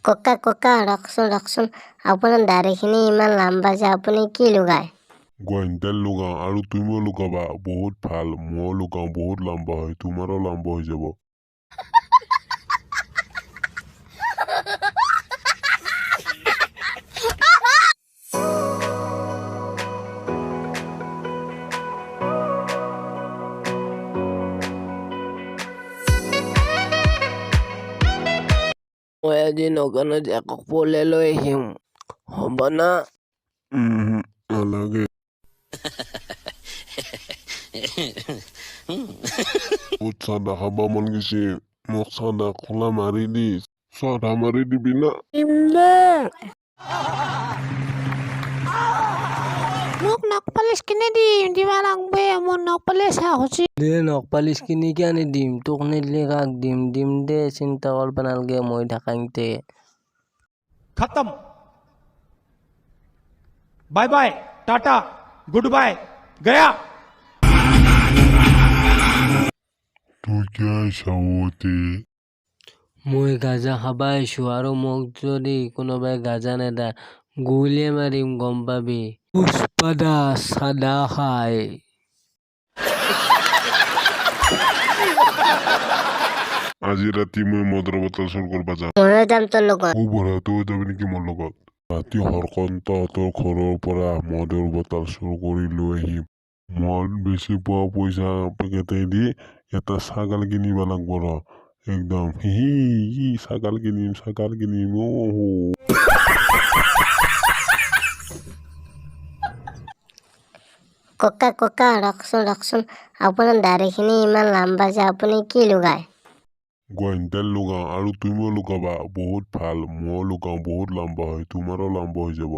ককা ককা ৰকচোন আপোনাৰ দাঢ়িখিনি ইমান লাম্বা যে আপুনি কি লগায়? গোয়েন্দাল লুগাও আৰু তুমিও লুকাবা বহুত ভাল ময়ো লুকাও বহুত লম্বা হয় তোমাৰও লম্বা হয়ে যাব। মই আজি নগাঁৱত একক পলে লৈ আহিম হ'ব না? అలాగే বহুত চান্দা খাবা মন গৈছে মোক চান্দা খোলা মাৰি দি চাদা মাৰি দিবি না। মোক নখপালিশ কিনে দিবা লাগবে মোৰ নখপালিশ শেষ হৈছে। দে নখপালিশ কিনিকে আনি দিম তোক নিদিলে কাক দিম দে চিন্তা কৰবা নালগে মই থাকাংতে। खत्म bye bye tata goodbye गया। তুই কি চাওতে মই গাজা খাবা আহিছো আৰু মোক যদি কোনোবাই গাজা নেদা গুলিয়ে মাৰিম গম পাবি। পুষ্পাদা চাদা খাই আজি ৰাতি মই মদৰ বটল চুৰ কৰবা যাম। ময়ো যাম তোৰ লগত। ও বঢ়া তই যাবি নেকি মোৰ লগত? ৰাতি হৰকন তহঁতৰ ঘৰৰ পৰা মদৰ বটল চুৰ কৰি লৈ আহিম মদ বেছি পোৱা পইচা কেইটাই এটা ছাগাল কিনিব লাগব ৰ একদম হি ছাগাল কিনিম ককা ৰকচোন আপোনাৰ দাঢ়িখিনি ইমান লাম্বা যে আপুনি কি লগায়? গোয়েন্দাল লুগাও আৰু তুমিও লুকাবা বহুত ভাল ময়ো লুকাও বহুত লম্বা হয় তোমাৰও লম্বা হয়ে যাব।